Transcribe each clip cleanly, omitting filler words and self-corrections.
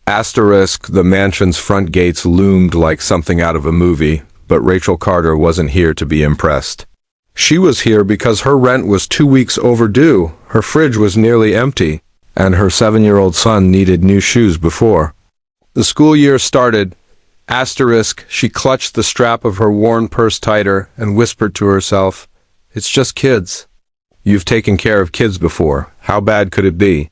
Asterisk, the mansion's front gates loomed like something out of a movie, but Rachel Carter wasn't here to be impressed. She was here because her rent was 2 weeks overdue, her fridge was nearly empty, and her 7-year-old son needed new shoes before the school year started. Asterisk, she clutched the strap of her worn purse tighter and whispered to herself, "It's just kids. You've taken care of kids before. How bad could it be?"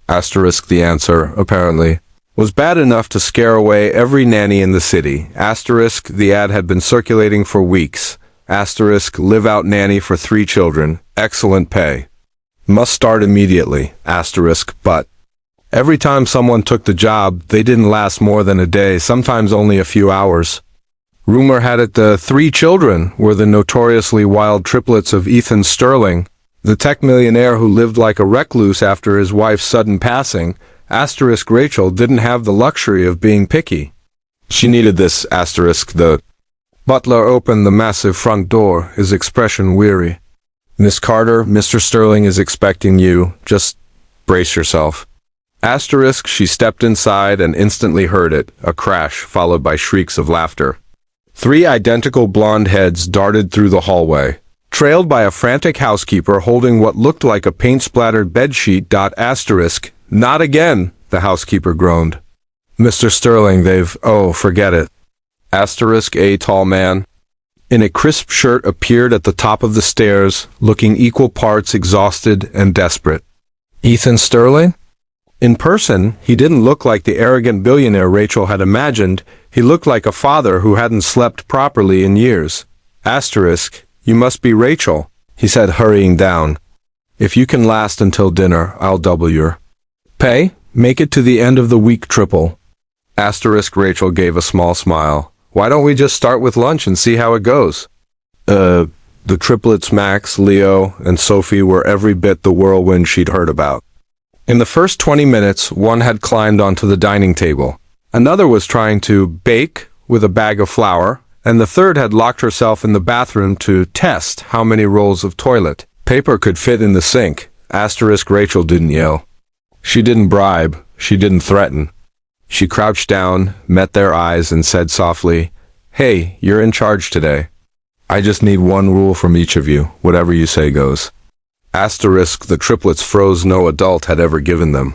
Asterisk, the answer, apparently, was bad enough to scare away every nanny in the city. Asterisk, the ad had been circulating for weeks. Asterisk, live-out nanny for 3 children. Excellent pay. Must start immediately. Asterisk, but every time someone took the job, they didn't last more than a day, sometimes only a few hours. Rumor had it the 3 children were the notoriously wild triplets of Ethan Sterling, the tech millionaire who lived like a recluse after his wife's sudden passing. Asterisk, Rachel didn't have the luxury of being picky. She needed this. Asterisk, the butler opened the massive front door, his expression weary. "Miss Carter, Mr. Sterling is expecting you. Just brace yourself." Asterisk, she stepped inside and instantly heard it, a crash followed by shrieks of laughter. 3 identical blonde heads darted through the hallway, trailed by a frantic housekeeper holding what looked like a paint-splattered bedsheet. Asterisk, "Not again," the housekeeper groaned. "Mr. Sterling, forget it." Asterisk, a tall man in a crisp shirt appeared at the top of the stairs, looking equal parts exhausted and desperate. Ethan Sterling? In person, he didn't look like the arrogant billionaire Rachel had imagined. He looked like a father who hadn't slept properly in years. Asterisk, "You must be Rachel," he said, hurrying down. "If you can last until dinner, I'll double your pay. Make it to the end of the week triple." Asterisk, Rachel gave a small smile. "Why don't we just start with lunch and see how it goes?" The triplets Max, Leo, and Sophie were every bit the whirlwind she'd heard about. In the first 20 minutes, one had climbed onto the dining table. Another was trying to bake with a bag of flour, and the third had locked herself in the bathroom to test how many rolls of toilet paper could fit in the sink. Asterisk, Rachel didn't yell. She didn't bribe. She didn't threaten. She crouched down, met their eyes, and said softly, "Hey, you're in charge today. I just need one rule from each of you. Whatever you say goes." Asterisk, the triplets froze. No adult had ever given them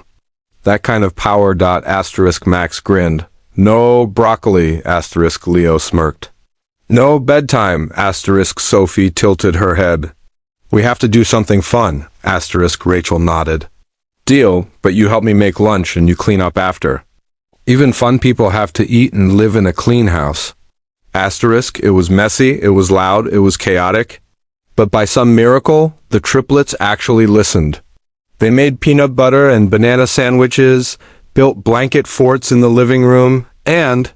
that kind of power. Asterisk, Max grinned. "No broccoli." Asterisk, Leo smirked. "No bedtime." Asterisk, Sophie tilted her head. "We have to do something fun." Asterisk, Rachel nodded. "Deal, but you help me make lunch and you clean up after. Even fun people have to eat and live in a clean house." Asterisk, it was messy, it was loud, it was chaotic. But by some miracle, the triplets actually listened. They made peanut butter and banana sandwiches, built blanket forts in the living room, and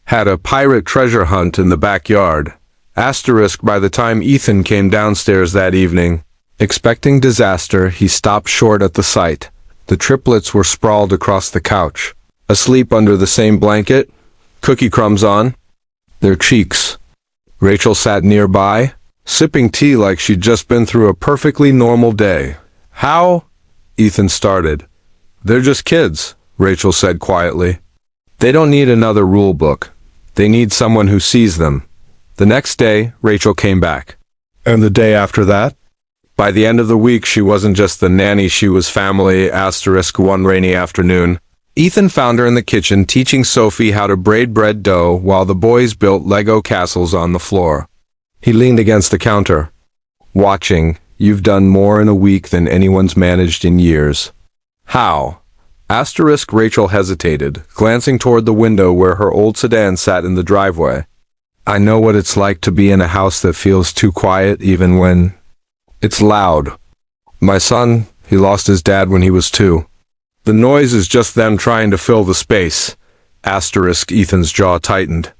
had a pirate treasure hunt in the backyard. Asterisk, by the time Ethan came downstairs that evening, expecting disaster, he stopped short at the sight. The triplets were sprawled across the couch, asleep under the same blanket, cookie crumbs on their cheeks. Rachel sat nearby, sipping tea like she'd just been through a perfectly normal day. "How?" Ethan started. "They're just kids," Rachel said quietly. "They don't need another rule book. They need someone who sees them." The next day, Rachel came back. And the day after that? By the end of the week, she wasn't just the nanny, she was family. Asterisk, one rainy afternoon, Ethan found her in the kitchen teaching Sophie how to braid bread dough while the boys built Lego castles on the floor. He leaned against the counter, watching. "You've done more in a week than anyone's managed in years." "How?" Asterisk, Rachel hesitated, glancing toward the window where her old sedan sat in the driveway. "I know what it's like to be in a house that feels too quiet even when it's loud. My son, he lost his dad when he was 2. The noise is just them trying to fill the space." Asterisk, Ethan's jaw tightened.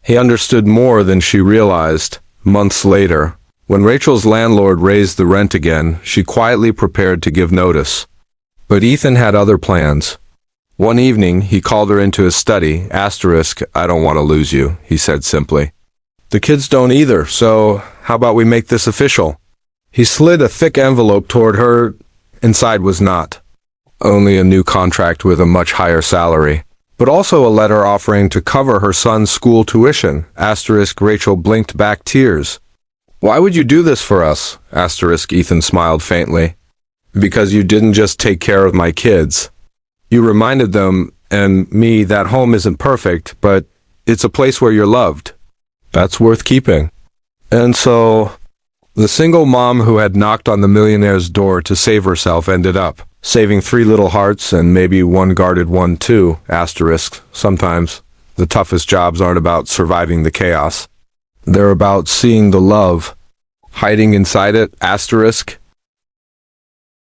He understood more than she realized. Months later, when Rachel's landlord raised the rent again, she quietly prepared to give notice. But Ethan had other plans. One evening, he called her into his study. Asterisk, "I don't want to lose you," he said simply. "The kids don't either, so how about we make this official?" He slid a thick envelope toward her. Inside was not only a new contract with a much higher salary, but also a letter offering to cover her son's school tuition. Asterisk Rachel blinked back tears. Why would you do this for us? Asterisk Ethan smiled faintly. Because you didn't just take care of my kids. You reminded them and me that home isn't perfect, but it's a place where you're loved. That's worth keeping. And so, the single mom who had knocked on the millionaire's door to save herself ended up saving 3 little hearts and maybe one guarded one too. Asterisk. Sometimes the toughest jobs aren't about surviving the chaos. They're about seeing the love hiding inside it. Asterisk.